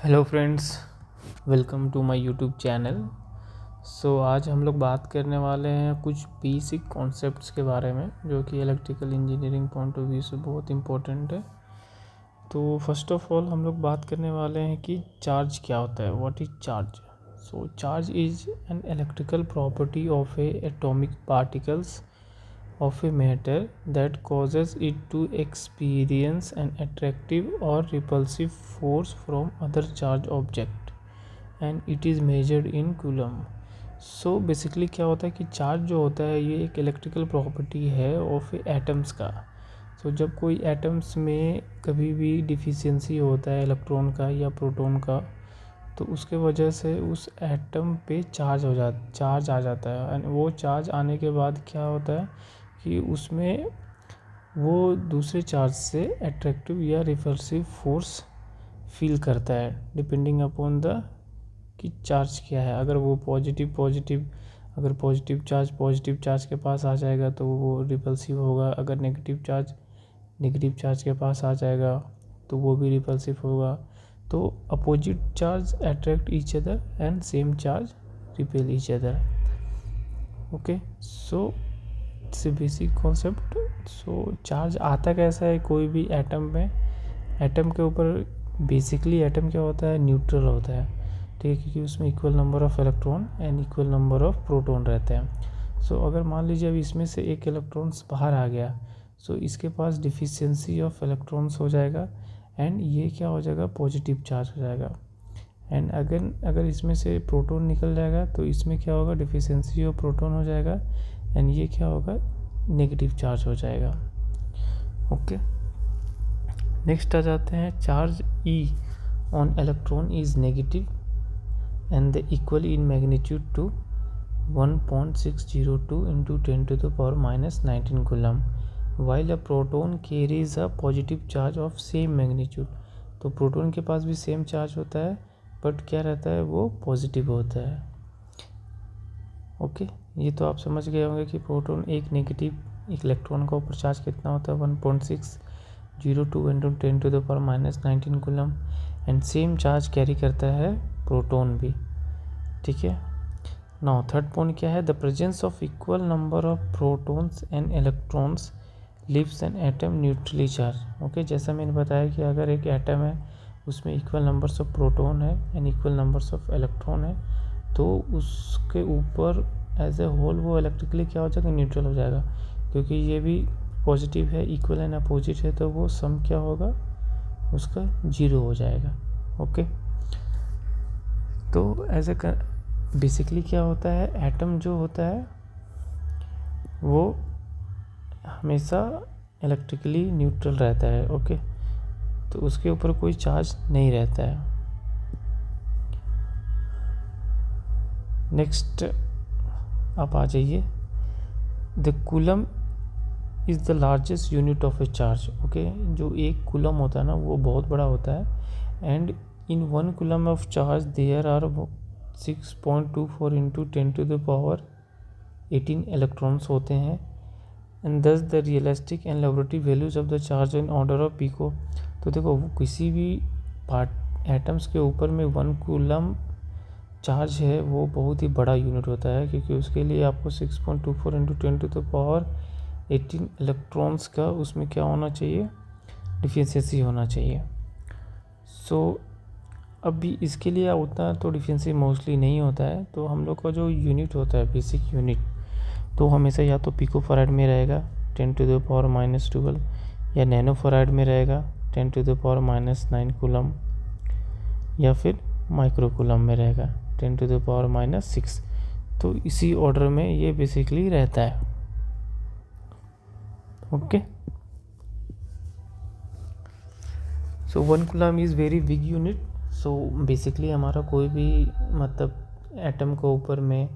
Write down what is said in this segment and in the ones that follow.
Hello friends, welcome to my YouTube channel. आज हम लोग बात करने वाले हैं कुछ बेसिक कॉन्सेप्ट्स के बारे में जो कि electrical engineering point of view से बहुत इम्पोर्टेंट है। तो फर्स्ट ऑफ ऑल हम लोग बात करने वाले हैं कि चार्ज क्या होता है, what is charge. Charge is an electrical property of A atomic particles of a matter that causes it to experience an attractive or repulsive force from other charged object and it is measured in coulomb। Basically क्या होता है कि charge जो होता है ये एक electrical property है ऑफ एटम्स का। जब कोई एटम्स में कभी भी डिफिशियंसी होता है इलेक्ट्रॉन का या प्रोटॉन का, तो उसके वजह से उस एटम पे चार्ज आ जाता है। एंड वो चार्ज आने के बाद क्या होता है कि उसमें वो दूसरे चार्ज से अट्रैक्टिव या रिपल्सिव फोर्स फील करता है डिपेंडिंग अपॉन द कि चार्ज क्या है। अगर वो अगर पॉजिटिव चार्ज के पास आ जाएगा तो वो रिपल्सिव होगा। अगर नेगेटिव चार्ज के पास आ जाएगा तो वो भी रिपल्सिव होगा। तो opposite charge attract each other and same charge repel each other. Okay, it's a basic concept. Charge आता कैसा है कोई भी एटम में, एटम के ऊपर बेसिकली एटम क्या होता है, न्यूट्रल होता है, ठीक है, क्योंकि उसमें equal number of electron and equal number of proton रहते हैं। अगर मान लीजिए अब इसमें से एक इलेक्ट्रॉन्स बाहर आ गया, इसके पास डिफिशियंसी ऑफ इलेक्ट्रॉन्स हो जाएगा एंड ये क्या हो जाएगा, पॉजिटिव चार्ज हो जाएगा। एंड अगर इसमें से प्रोटॉन निकल जाएगा तो इसमें क्या होगा, डिफिशियंसी ऑफ प्रोटॉन हो जाएगा एंड ये क्या होगा, नेगेटिव चार्ज हो जाएगा। ओके, नेक्स्ट आ जाते हैं charge E on electron is negative and the equal in magnitude to 1.602 into 10⁻⁻19 coulomb while a proton carries a positive charge of same magnitude। तो प्रोटॉन के पास भी सेम चार्ज होता है बट क्या रहता है, वो पॉजिटिव होता है। ओके, ये तो आप समझ गए होंगे कि प्रोटॉन एक इलेक्ट्रॉन का ऊपर चार्ज कितना होता है, 1.602 into 10⁻⁻19 coulomb and same charge carry करता है प्रोटॉन भी, ठीक है। नाउ थर्ड पॉइंट क्या है, the presence of equal number of protons and electrons leaves an atom neutrally charge. Okay, जैसा मैंने बताया कि अगर एक एटम है उसमें इक्वल नंबर्स ऑफ प्रोटॉन है and equal numbers of electron है, तो उसके ऊपर एज ए होल वो इलेक्ट्रिकली क्या हो जाएगा, न्यूट्रल हो जाएगा। क्योंकि ये भी पॉजिटिव है, इक्वल एंड अपोजिट है, तो वो सम क्या होगा, उसका 0 हो जाएगा। ओके, तो एज ए बेसिकली क्या होता है, एटम जो होता है वो हमेशा इलेक्ट्रिकली न्यूट्रल रहता है। ओके, तो उसके ऊपर कोई चार्ज नहीं रहता है। नेक्स्ट आप आ जाइए, the coulomb is the largest unit of a charge. Okay, जो एक कूलम होता है ना वो बहुत बड़ा होता है and in 1 coulomb of charge there are 6.24 into 10⁻18 electrons होते हैं and thus the realistic and laboratory values of the charge in order of pico. तो देखो, किसी भी एटम्स के ऊपर में 1 कूलम चार्ज है वो बहुत ही बड़ा यूनिट होता है, क्योंकि उसके लिए आपको 6.24 into 10⁻18 इलेक्ट्रॉन्स का उसमें क्या होना चाहिए, डिफिशियंसी होना चाहिए। अभी इसके लिए उतना तो डिफिशियंसी मोस्टली नहीं होता है। तो हम लोग का जो यूनिट होता है, बेसिक यूनिट, तो हमेशा या तो पिको फराड में रहेगा 10⁻⁻12 या नैनो फराड में रहेगा 10⁻⁻9 कूलम या फिर माइक्रो कूलम में रहेगा 10⁻⁻6। तो इसी ऑर्डर में ये बेसिकली रहता है। Okay, 1 coulomb is very big unit. Basically हमारा कोई भी मतलब एटम के ऊपर में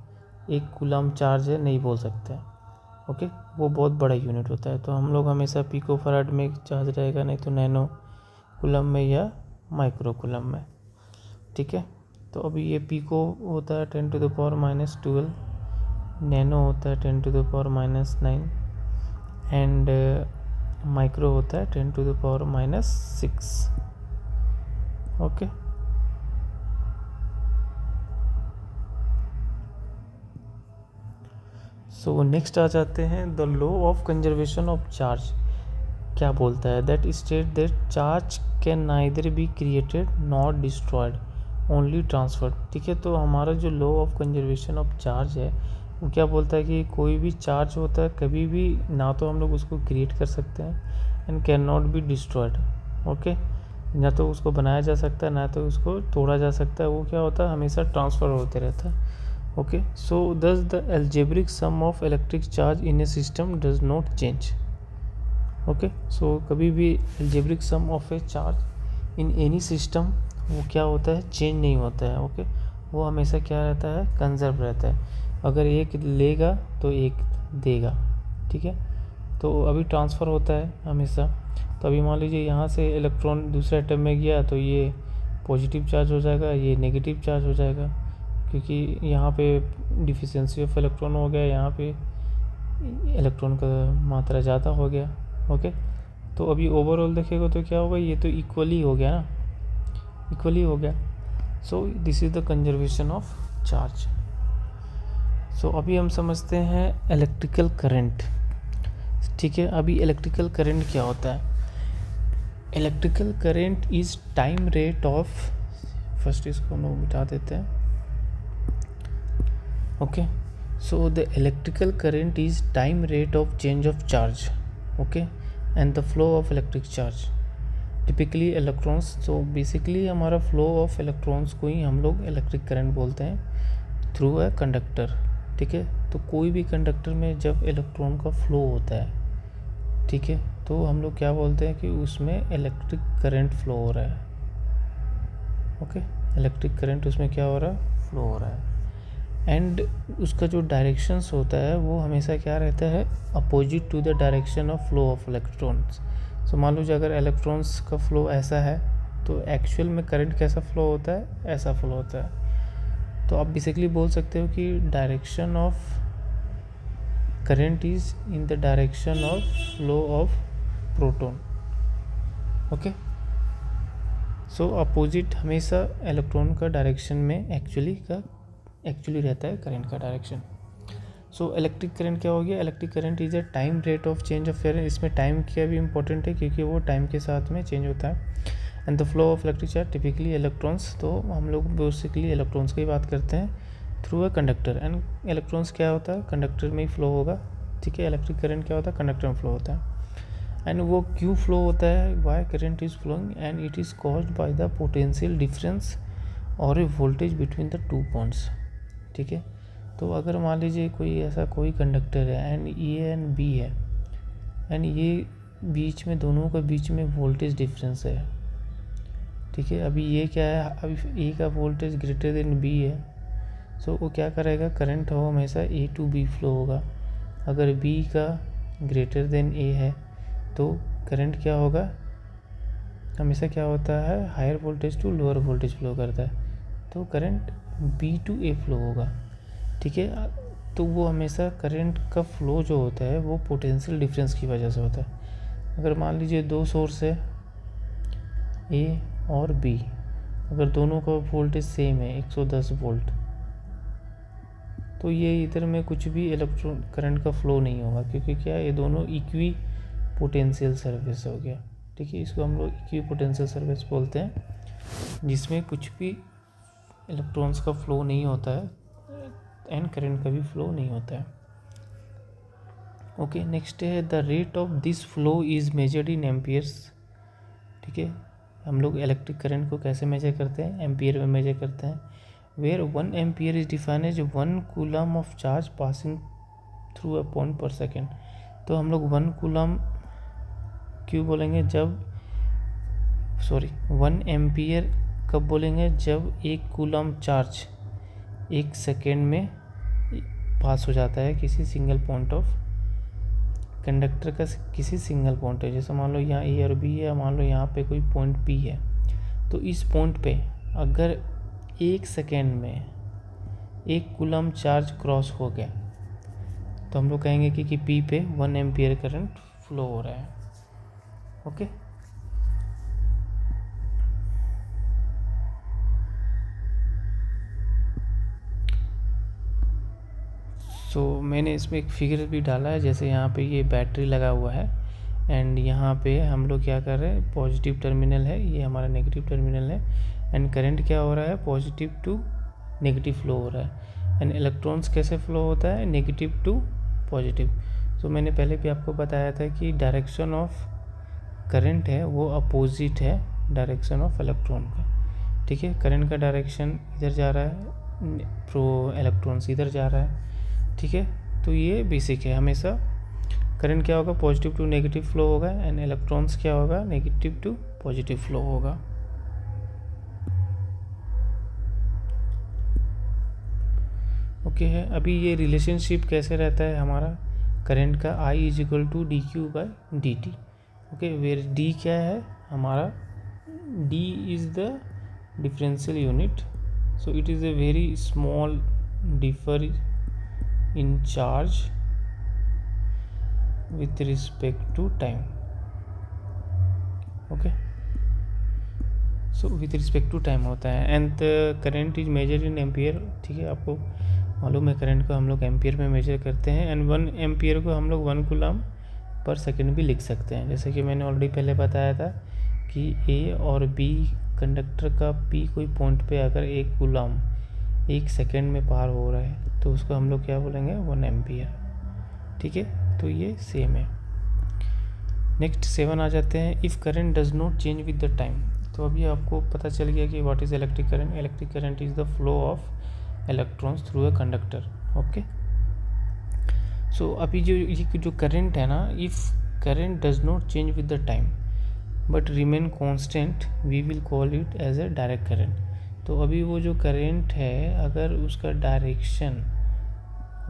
1 कूलम चार्ज है नहीं बोल सकते। ओके, वो बहुत बड़ा यूनिट होता है। तो हम लोग हमेशा पिको फराड में चार्ज रहेगा, नहीं तो नैनो कूलम में या माइक्रो कूलम में, ठीक है। तो अभी ये पिको होता है 10⁻⁻12, नैनो होता है 10⁻⁻9 एंड माइक्रो होता है 10⁻⁻6। ओके, सो नेक्स्ट आ जाते हैं the law of conservation of charge क्या बोलता है, that state that charge can neither be created not destroyed only transferred. ठीक है, तो हमारा जो law of conservation of charge है वो क्या बोलता है कि कोई भी चार्ज होता है कभी भी ना तो हम लोग उसको क्रिएट कर सकते हैं and can not be destroyed. Okay, ना तो उसको बनाया जा सकता है ना तो उसको तोड़ा जा सकता है, वो क्या होता है हमेशा ट्रांसफ़र होते रहता है। Okay, so this the algebraic sum of electric charge in a system does not change. Okay, so कभी भी algebraic sum of a charge in any system वो क्या होता है, चेंज नहीं होता है। ओके, वो हमेशा क्या रहता है, कंजर्व रहता है। अगर एक लेगा तो एक देगा। ठीक है, तो अभी ट्रांसफ़र होता है हमेशा। तो अभी मान लीजिए यहाँ से इलेक्ट्रॉन दूसरे एटम में गया तो ये पॉजिटिव चार्ज हो जाएगा, ये नेगेटिव चार्ज हो जाएगा, क्योंकि यहाँ पे डिफिशिएंसी ऑफ इलेक्ट्रॉन हो गया, यहाँ पे इलेक्ट्रॉन का मात्रा ज़्यादा हो गया। ओके, तो अभी ओवरऑल देखेगा तो क्या होगा, ये तो इक्वली हो गया ना, इक्वली हो गया। So this is the conservation of charge. So अभी हम समझते हैं इलेक्ट्रिकल करंट। ठीक है, अभी इलेक्ट्रिकल करंट क्या होता है, electrical current is time rate of, first इसको हम लोग मिटा देते हैं। Okay, so the electrical current is time rate of change of charge, okay, and the flow of electric charge, typically electrons। so basically हमारा flow of electrons को ही हम लोग electric current बोलते हैं through a conductor। ठीक है, तो कोई भी कंडक्टर में जब इलेक्ट्रॉन का फ्लो होता है, ठीक है, तो हम लोग क्या बोलते हैं कि उसमें इलेक्ट्रिक करंट फ्लो हो रहा है। ओके, इलेक्ट्रिक करंट उसमें क्या हो रहा है, फ्लो हो रहा है। एंड उसका जो डायरेक्शंस होता है वो हमेशा क्या रहता है, opposite to the direction of flow of electrons. So मान लीजिए अगर इलेक्ट्रॉन्स का फ्लो ऐसा है तो एक्चुअल में करंट कैसा फ्लो होता है, ऐसा फ्लो होता है। तो आप बेसिकली बोल सकते हो कि direction of current is in the direction of flow of proton. Okay, so opposite हमेशा इलेक्ट्रॉन का डायरेक्शन में एक्चुअली रहता है करंट का डायरेक्शन। सो इलेक्ट्रिक करंट क्या हो गया, electric current is a time rate of change of current. इसमें टाइम क्या भी इंपॉर्टेंट है क्योंकि वो टाइम के साथ में चेंज होता है। And the flow of electric charge typically electrons, तो हम लोग बेसिकली इलेक्ट्रॉन्स की बात करते हैं through a conductor. And electrons क्या होता है, कंडक्टर में ही फ्लो होगा। ठीक है, इलेक्ट्रिक करंट क्या होता है, कंडक्टर में फ्लो होता है। एंड वो क्यों फ्लो होता है, why current is flowing, and it is caused by the potential difference or a voltage between the two points. ठीक है, तो अगर मान लीजिए कोई कंडक्टर है एंड ए एंड बी है, एंड ये बीच में दोनों का बीच में वोल्टेज डिफरेंस है। ठीक है, अभी ये क्या है, अभी ए का वोल्टेज ग्रेटर देन बी है, सो वो क्या करेगा, करंट हो हमेशा ए टू बी फ्लो होगा। अगर बी का ग्रेटर देन ए है तो करंट क्या होगा, हमेशा क्या होता है, higher voltage to lower voltage flow करता है, तो current B to A flow होगा। ठीक है, तो वो हमेशा करंट का फ्लो जो होता है वो पोटेंशियल डिफरेंस की वजह से होता है। अगर मान लीजिए दो सोर्स है ए और बी, अगर दोनों का वोल्टेज सेम है 110 वोल्ट, तो ये इधर में कुछ भी इलेक्ट्रॉन करंट का फ्लो नहीं होगा, क्योंकि क्या है, ये दोनों इक्वी पोटेंशियल सर्विस हो गया। ठीक है, इसको हम लोग इक्वी पोटेंशियल सर्विस बोलते हैं, जिसमें कुछ भी इलेक्ट्रॉन्स का फ्लो नहीं होता है एंड करंट का भी फ्लो नहीं होता है। ओके, नेक्स्ट है the rate of this flow is measured in amperes. ठीक है, हम लोग इलेक्ट्रिक करंट को कैसे मेजर करते हैं, एम्पियर में मेजर करते हैं। Where 1 ampere is defined as 1 coulomb of charge passing through a point per second. तो हम लोग 1 कूलम क्यों बोलेंगे, 1 एम्पियर कब बोलेंगे, जब 1 कूलम चार्ज 1 सेकेंड में पास हो जाता है किसी सिंगल पॉइंट ऑफ कंडक्टर का, किसी सिंगल पॉइंट है। जैसे मान लो यहाँ ए और बी है, मान लो यहाँ पे कोई पॉइंट पी है, तो इस पॉइंट पे अगर 1 सेकेंड में 1 कूलम चार्ज क्रॉस हो गया तो हम लोग कहेंगे कि पी पे 1 एम्पियर करंट फ्लो हो रहा है। ओके, मैंने इसमें एक फिगर भी डाला है, जैसे यहाँ पे ये बैटरी लगा हुआ है एंड यहाँ पे हम लोग क्या कर रहे हैं, पॉजिटिव टर्मिनल है, ये हमारा नेगेटिव टर्मिनल है एंड करंट क्या हो रहा है, पॉजिटिव टू नेगेटिव फ्लो हो रहा है एंड इलेक्ट्रॉन्स कैसे फ्लो होता है, नेगेटिव टू पॉजिटिव। मैंने पहले भी आपको बताया था कि डायरेक्शन ऑफ करंट है वो अपोजिट है डायरेक्शन ऑफ इलेक्ट्रॉन का। ठीक है, करंट का डायरेक्शन इधर जा रहा है, प्रो इलेक्ट्रॉन्स इधर जा रहा है। ठीक है, तो ये बेसिक है, हमेशा करंट क्या होगा, पॉजिटिव टू नेगेटिव फ्लो होगा एंड इलेक्ट्रॉन्स क्या होगा, नेगेटिव टू पॉजिटिव फ्लो होगा। ओके है, अभी ये रिलेशनशिप कैसे रहता है हमारा करंट का, I is equal to D Q by D T. Okay, where D क्या है हमारा, D is the differential unit, so it is a very small differ in charge with respect to time. Okay, so with respect to time होता है and the current is measured in ampere। ठीक है, आपको मालूम है current को हम लोग एम्पियर में मेजर करते हैं एंड 1 एम्पियर को हम लोग 1 कूलम पर सेकंड भी लिख सकते हैं। जैसे कि मैंने ऑलरेडी पहले बताया था कि ए और बी कंडक्टर का पी कोई पॉइंट पे अगर 1 कूलम 1 सेकेंड में पार हो रहा है तो उसको हम लोग क्या बोलेंगे, 1 एम्पियर। ठीक है, तो ये सेम है। नेक्स्ट 7 आ जाते हैं, if current does not change with the time. तो अभी आपको पता चल गया कि what is electric current. Electric current is the flow of electrons through a conductor. Okay, so अभी जो करंट है ना, if current does not change with the time but remain constant, we will call it as a direct current. तो अभी वो जो current है अगर उसका डायरेक्शन,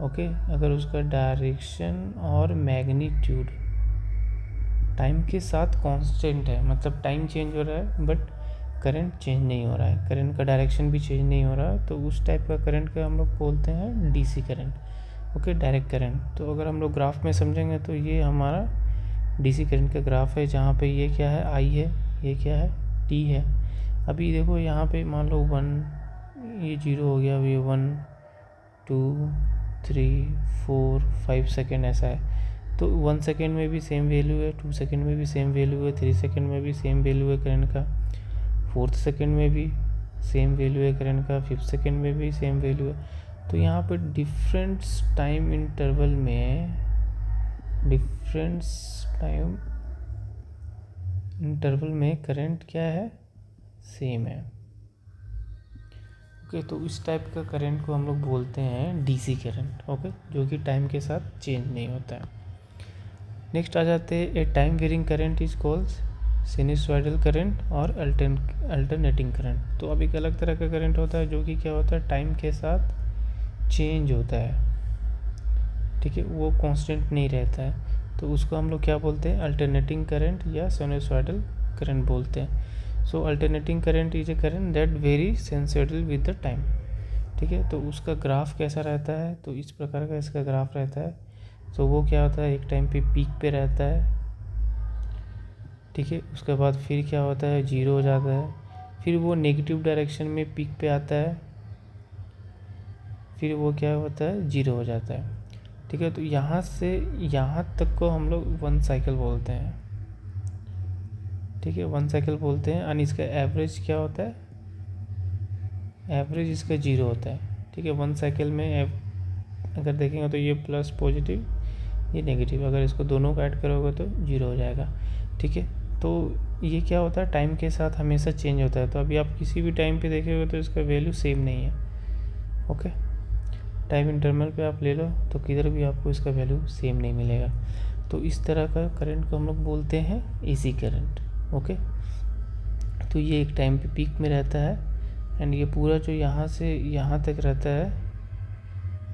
ओके, अगर उसका डायरेक्शन और मैग्नीट्यूड टाइम के साथ कांस्टेंट है, मतलब टाइम चेंज हो रहा है बट करंट चेंज नहीं हो रहा है, करंट का डायरेक्शन भी चेंज नहीं हो रहा है, तो उस टाइप का करंट का हम लोग बोलते हैं DC current. Okay, direct current. तो अगर हम लोग ग्राफ में समझेंगे तो ये हमारा डीसी करंट का ग्राफ है, जहाँ पे ये क्या है, आई है, ये क्या है, टी है। अभी देखो यहाँ पे मान लो 1, ये 0 हो गया, अभी 1 2 3 4 5 सेकेंड ऐसा है। तो 1 सेकेंड में भी सेम वैल्यू है, 2 सेकेंड में भी सेम वैल्यू है, 3 सेकेंड में भी सेम वैल्यू है करंट का, 4th सेकेंड में भी सेम वैल्यू है करंट का, 5th सेकेंड में भी सेम वैल्यू है। तो यहाँ पर डिफरेंट टाइम इंटरवल में करंट क्या है, सेम है। ओके, तो इस टाइप का करंट को हम लोग बोलते हैं डीसी करंट। ओके, जो कि टाइम के साथ चेंज नहीं होता है। नेक्स्ट आ जाते हैं, a time varying current is called sinusoidal current or alternating current. तो अब एक अलग तरह का करंट होता है जो कि क्या होता है, टाइम के साथ चेंज होता है। ठीक है, वो कांस्टेंट नहीं रहता है, तो उसको हम लोग क्या बोलते हैं, अल्टरनेटिंग करंट या सिनुसॉइडल करंट बोलते हैं। So alternating current is a current that vary sinusoidal with the time. ठीक है, तो उसका ग्राफ कैसा रहता है, तो इस प्रकार का इसका ग्राफ रहता है। सो वो क्या होता है, एक टाइम पे पीक पे रहता है। ठीक है, उसके बाद फिर क्या होता है, 0 हो जाता है, फिर वो नेगेटिव डायरेक्शन में पीक पे आता है, फिर वो क्या होता है, 0 हो जाता है। ठीक है, तो यहाँ से यहाँ तक को हम लोग 1 साइकिल बोलते हैं। ठीक है, 1 साइकिल बोलते हैं और इसका एवरेज क्या होता है, एवरेज इसका 0 होता है। ठीक है, 1 साइकिल में अगर देखेंगे तो ये प्लस पॉजिटिव, ये नेगेटिव, अगर इसको दोनों को ऐड करोगे तो 0 हो जाएगा। ठीक है, तो ये क्या होता है, टाइम के साथ हमेशा चेंज होता है। तो अभी आप किसी भी टाइम पे देखेंगे तो इसका वैल्यू सेम नहीं है। ओके, टाइम इंटरवल पे आप ले लो तो किधर भी आपको इसका वैल्यू सेम नहीं मिलेगा। तो इस तरह का करंट को हम लोग बोलते हैं एसी करंट। ओके, तो ये एक टाइम पे पीक में रहता है एंड ये पूरा जो यहाँ से यहाँ तक रहता है,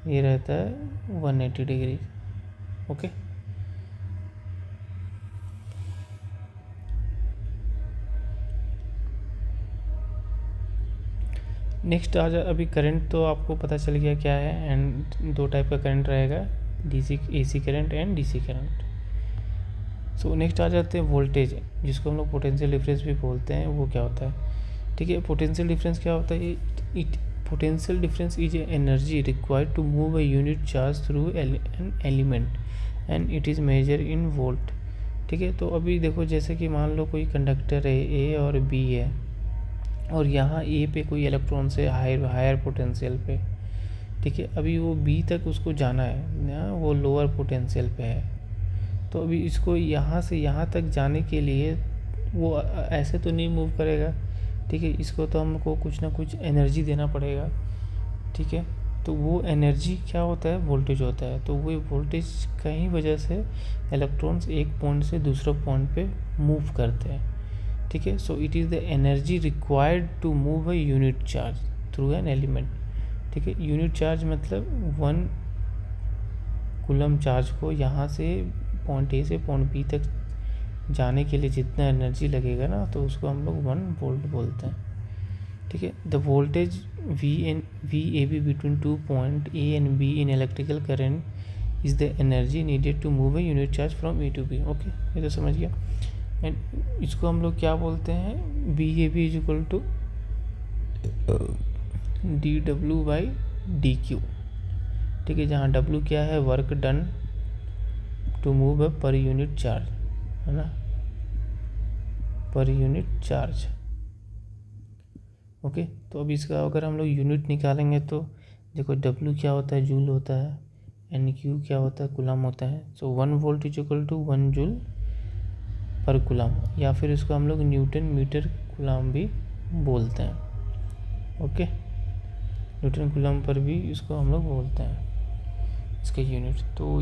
ये रहता है 180 डिग्री। ओके, नेक्स्ट आ जा, अभी करंट तो आपको पता चल गया क्या है एंड 2 टाइप का करंट रहेगा, DC AC current and DC current. So next आ जाते हैं वोल्टेज, जिसको हम लोग पोटेंशियल डिफरेंस भी बोलते हैं। वो क्या होता है, ठीक है, पोटेंशियल डिफरेंस क्या होता है, potential difference is energy required to move a unit charge through an element and it is measure in volt. ठीक है, तो अभी देखो जैसे कि मान लो कोई कंडक्टर है ए और बी है, और यहाँ ए पे कोई इलेक्ट्रॉन से हायर पोटेंशियल पे, ठीक है, अभी वो बी तक उसको जाना है ना, वो लोअर पोटेंशियल पे है। तो अभी इसको यहाँ से यहाँ तक जाने के लिए वो ऐसे तो नहीं मूव करेगा, ठीक है, इसको तो हमको कुछ ना कुछ एनर्जी देना पड़ेगा। ठीक है, तो वो एनर्जी क्या होता है, वोल्टेज होता है। तो वो वोल्टेज का ही वजह से इलेक्ट्रॉन्स एक पॉइंट से दूसरे पॉइंट पे मूव करते हैं। ठीक है, so it is the energy required to move a unit charge through an element. ठीक है, यूनिट चार्ज मतलब 1 कूलम चार्ज को यहाँ से पॉइंट ए से पॉइंट बी तक जाने के लिए जितना एनर्जी लगेगा ना, तो उसको हम लोग 1 वोल्ट बोलते हैं। ठीक है, the voltage V A B between 2 point A and B in electrical current is the energy needed to move a unit charge from A to B. Okay, ये तो समझ गया। एंड इसको हम लोग क्या बोलते हैं, V A B is equal to D W by D Q. ठीक है, जहाँ डब्ल्यू क्या है, work done to move a per unit charge, है ना, पर यूनिट चार्ज। ओके, तो अब इसका अगर हम लोग यूनिट निकालेंगे तो देखो डब्ल्यू क्या होता है, जूल होता है, एन क्यू क्या होता है, कूलम होता है। So 1 volt is equal to 1 joule per coulomb, या फिर इसको हम लोग न्यूटन मीटर कूलम भी बोलते हैं। ओके, न्यूटन कूलम पर भी इसको हम लोग बोलते हैं इसका यूनिट। तो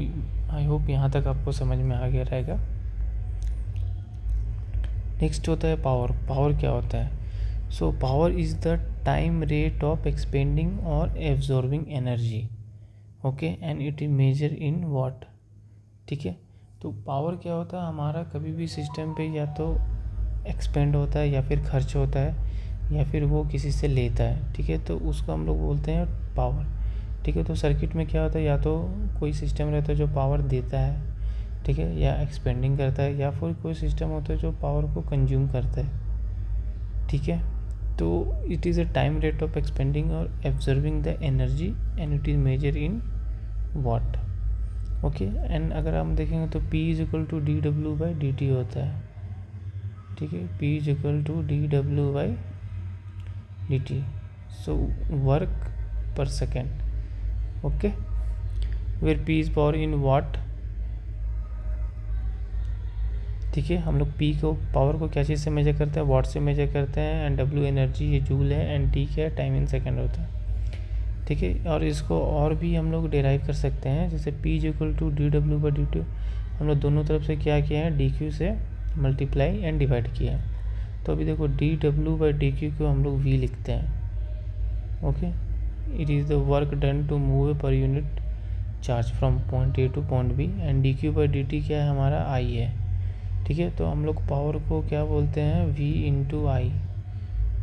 आई होप यहाँ तक आपको समझ में आ गया रहेगा। नेक्स्ट होता है पावर। पावर क्या होता है, so power is the time rate of expending or absorbing energy. Okay, and it is measure in watt. ठीक है, तो पावर क्या होता है, हमारा कभी भी सिस्टम पे या तो एक्सपेंड होता है या फिर खर्च होता है या फिर वो किसी से लेता है। ठीक है, तो उसको हम लोग बोलते हैं पावर। ठीक है, तो सर्किट में क्या होता है, या तो कोई सिस्टम रहता है जो पावर देता है, ठीक है, या एक्सपेंडिंग करता है, या फिर कोई सिस्टम होता है जो पावर को कंज्यूम करता है। ठीक है, तो it is a time rate of expending or absorbing the energy and it is measure in watt. Okay, and अगर हम देखेंगे तो P is equal to D W by D T होता है। ठीक है, P is equal to D W by D T, so work per second. Okay, where P is power in watt. ठीक है, हम लोग P को पावर को क्या चीज़ से मेजर करते हैं, वाट से मेजर करते हैं, एंड W एनर्जी ये जूल है, एंड T क्या है, टाइम इन सेकेंड होता है। ठीक है, और इसको और भी हम लोग डिराइव कर सकते हैं, जैसे P is equal to D W by D T, हम लोग दोनों तरफ से क्या किया है, डी क्यू से मल्टीप्लाई एंड डिवाइड किया है। तो अभी देखो D W by D Q को हम लोग V लिखते हैं। Okay, it is the work done to move per unit charge from point A to point B, and D Q by D T क्या है, हमारा I है। ठीक है, तो हम लोग पावर को क्या बोलते हैं, V इंटू आई।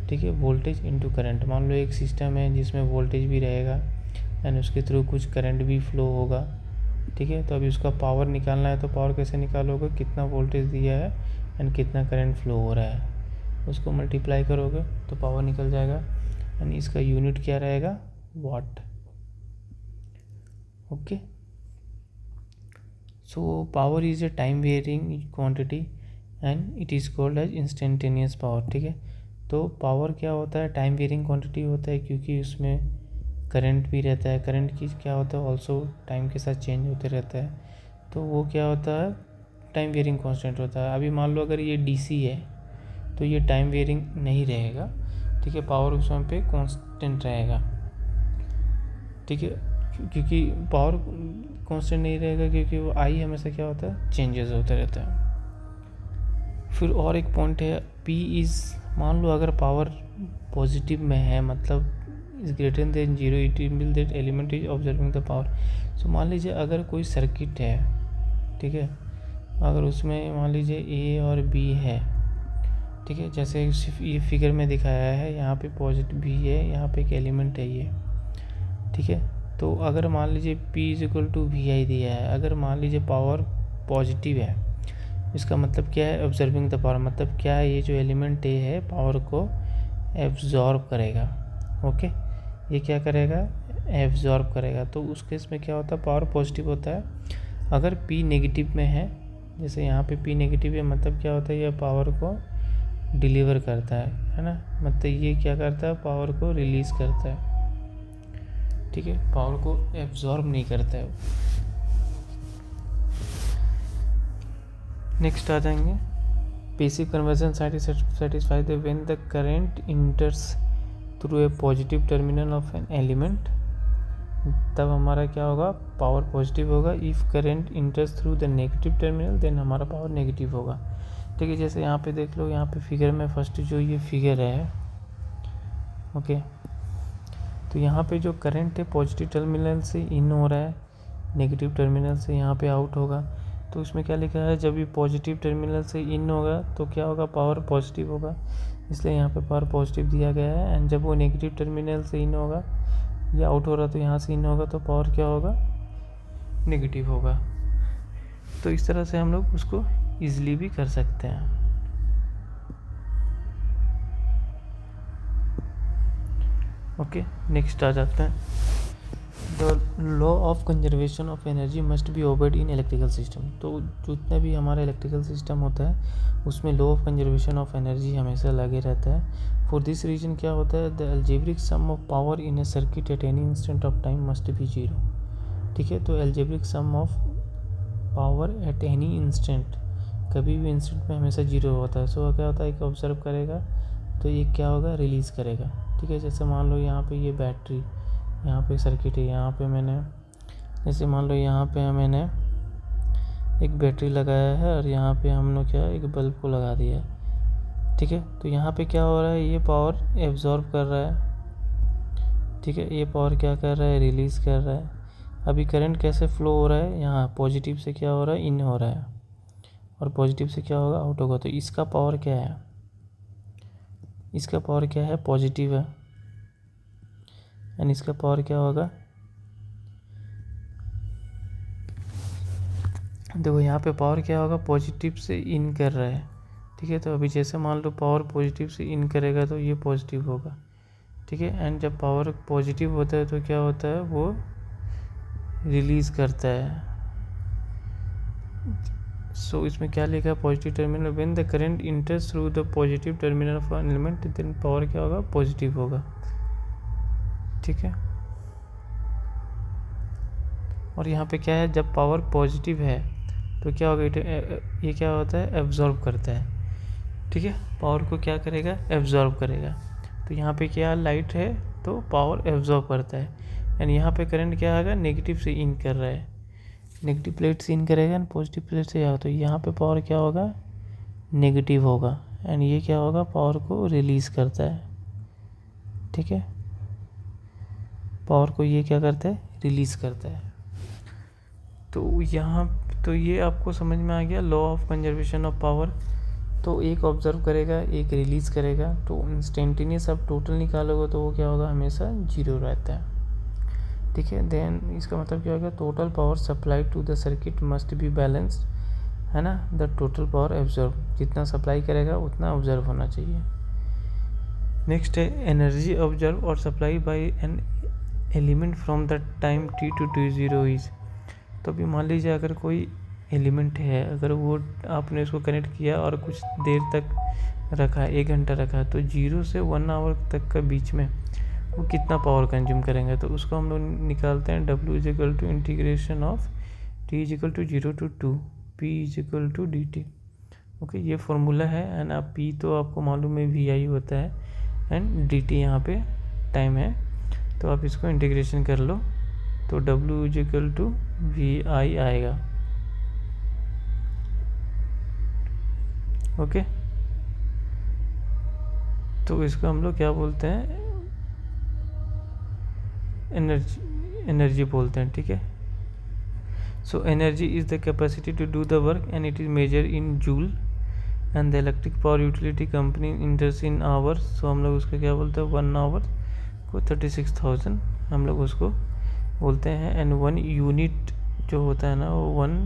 ठीक है, वोल्टेज इंटू करंट। मान लो एक सिस्टम है जिसमें वोल्टेज भी रहेगा एंड उसके थ्रू कुछ करंट भी फ्लो होगा। ठीक है, तो अभी उसका पावर निकालना है, तो पावर कैसे निकालोगे, कितना वोल्टेज दिया है एंड कितना करंट फ्लो हो रहा है, उसको मल्टीप्लाई करोगे तो पावर निकल जाएगा, एंड इसका यूनिट क्या रहेगा, watt. Okay, so power is a time varying quantity and it is called as instantaneous power. ठीक है, तो पावर क्या होता है, टाइम वेरिंग क्वांटिटी होता है, क्योंकि उसमें करंट भी रहता है। करंट की क्या होता है, ऑल्सो टाइम के साथ चेंज होते रहता है, तो वो क्या होता है, टाइम वेरिंग कांस्टेंट होता है। अभी मान लो अगर ये डीसी है तो ये टाइम वेरिंग नहीं रहेगा। ठीक है, पावर उस समय पे कांस्टेंट रहेगा। ठीक है, क्योंकि पावर कांस्टेंट नहीं रहेगा क्योंकि वो आई हमेशा क्या होता है, चेंजेस होते रहता है। फिर और एक पॉइंट है, P इज़, मान लो अगर पावर पॉजिटिव में है, मतलब is greater than 0, it mean that element is observing the power. So मान लीजिए अगर कोई सर्किट है, ठीक है, अगर उसमें मान लीजिए A और B है, ठीक है, जैसे ये फिगर में दिखाया है, यहाँ पे पॉजिटिव भी है, यहाँ पे एक एलिमेंट है ये। ठीक है, तो अगर मान लीजिए P is equal to V I दिया है, अगर मान लीजिए पावर पॉजिटिव है, इसका मतलब क्या है, ऑब्जर्विंग द पावर, मतलब क्या है, ये जो एलिमेंट ए है पावर को एब्जॉर्ब करेगा। ओके, ये क्या करेगा, एब्जॉर्ब करेगा। तो उस केस में क्या होता है, पावर पॉजिटिव होता है। अगर P नेगेटिव में है, जैसे यहाँ पे P नेगेटिव है, मतलब क्या होता है, ये पावर को डिलीवर करता है ना, मतलब ये क्या करता है, पावर को रिलीज़ करता है, ठीक है, पावर को एब्जॉर्ब नहीं करता है। नेक्स्ट आ जाएंगे, passive conversion satisfy the when the current enters through a positive terminal of an element, तब हमारा क्या होगा, पावर पॉजिटिव होगा। If current enters through the negative terminal then हमारा पावर नेगेटिव होगा, ठीक है। जैसे यहाँ पे देख लो, यहाँ पे फिगर में फर्स्ट जो ये फिगर है, ओके, तो यहाँ पे जो करंट है पॉजिटिव टर्मिनल से इन हो रहा है, नेगेटिव टर्मिनल से यहाँ पे आउट होगा। तो इसमें क्या लिखा है, जब ये पॉजिटिव टर्मिनल से इन होगा तो क्या होगा, पावर पॉजिटिव होगा, इसलिए यहाँ पे पावर पॉजिटिव दिया गया है। एंड जब वो नेगेटिव टर्मिनल से इन होगा या आउट हो रहा तो यहाँ से इन होगा तो पावर क्या होगा, नेगेटिव होगा। तो इस तरह से हम लोग उसको ईजिली भी कर सकते हैं। ओके, नेक्स्ट आ जाते हैं, the law of conservation of energy must be obeyed in electrical system. तो जितना भी हमारा इलेक्ट्रिकल सिस्टम होता है उसमें law of conservation of energy हमेशा लगे रहता है। फॉर दिस रीजन क्या होता है, the algebraic sum of power in A circuit at any instant of time must be zero, ठीक है। तो algebraic sum of power at any instant, कभी भी इंस्टेंट में हमेशा जीरो होता है। सो क्या होता है, एक ऑब्जर्व करेगा तो ये क्या होगा, रिलीज़ करेगा, ठीक है। जैसे मान लो यहाँ पे ये बैटरी, यहाँ पे सर्किट है, यहाँ पे मैंने, जैसे मान लो यहाँ पे मैंने एक बैटरी लगाया है और यहाँ पे हम लोग क्या, एक बल्ब को लगा दिया है, ठीक है। तो यहाँ पे क्या हो रहा है, ये पावर एब्जॉर्ब कर रहा है, ठीक है, ये पावर क्या कर रहा है, रिलीज़ कर रहा है। अभी करंट कैसे फ्लो हो रहा है, यहाँ पॉजिटिव से क्या हो रहा है, इन हो रहा है, और पॉजिटिव से क्या होगा, आउट होगा। तो इसका पावर क्या है, इसका पावर क्या है, पॉजिटिव है, एंड इसका पावर क्या होगा, देखो यहाँ पे पावर क्या होगा, पॉजिटिव से इन कर रहा है, ठीक है। तो अभी जैसे मान लो पावर पॉजिटिव से इन करेगा तो ये पॉजिटिव होगा, ठीक है। एंड जब पावर पॉजिटिव होता है तो क्या होता है, वो रिलीज़ करता है। सो इसमें क्या लिखा है, positive terminal, when the current enters through the positive terminal of an element then power क्या होगा, पॉजिटिव होगा, ठीक है। और यहाँ पे क्या है, जब पावर पॉजिटिव है तो क्या होगा, ये क्या होता है, एब्जॉर्ब करता है, ठीक है। पावर को क्या करेगा, एब्जॉर्ब करेगा। तो यहाँ पे क्या लाइट है तो पावर एब्जॉर्ब करता है, एंड यहाँ पे करंट क्या आएगा, नेगेटिव से इन कर रहा है, नेगेटिव प्लेट से इन करेगा एंड पॉजिटिव प्लेट से आएगा। तो यहाँ पे पावर क्या होगा, नेगेटिव होगा, एंड ये क्या होगा, पावर को रिलीज़ करता है, ठीक है। पावर को ये क्या करता है, रिलीज़ करता है। तो यहाँ तो ये आपको समझ में आ गया law of conservation of power. तो एक ऑब्जर्व करेगा, एक रिलीज़ करेगा, तो इंस्टेंटेनियस आप टोटल निकालोगे तो वो क्या होगा, हमेशा जीरो रहता है, ठीक है। देन इसका मतलब क्या होगा, total power supply to the circuit must be balanced, है ना, द टोटल पावर एब्जॉर्ब, जितना सप्लाई करेगा उतना ऑब्जर्व होना चाहिए। नेक्स्ट है एनर्जी ऑब्जर्व और supply by an element from the time t to t0 is. तो अभी मान लीजिए अगर कोई एलिमेंट है, अगर वो आपने उसको कनेक्ट किया और कुछ देर तक रखा है, 1 घंटा रखा है, तो 0 से 1 आवर तक का बीच में वो कितना पावर कंज्यूम करेंगे। तो उसको हम लोग निकालते हैं, W = integration of t = 0 to 2 P = dt। Okay, ये फॉर्मूला है, एंड आप P तो आपको मालूम है VI होता है, एंड dt यहाँ पे टाइम है। तो आप इसको इंटीग्रेशन कर लो तो W = VI आएगा, ओके। तो इसको हम लोग क्या बोलते हैं, एनर्जी बोलते हैं, ठीक है। So energy is the capacity to do the work and it is measure in joule and the electric power utility company enters in hours. So हम लोग उसका क्या बोलते हैं, 1 आवर को 36,000 हम लोग उसको बोलते हैं, एंड 1 यूनिट जो होता है ना वो 1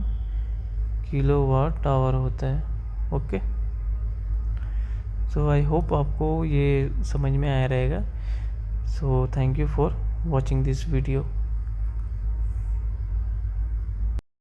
किलोवाट आवर होता है, ओके। सो आई होप आपको ये समझ में आया रहेगा। So thank you for watching this video.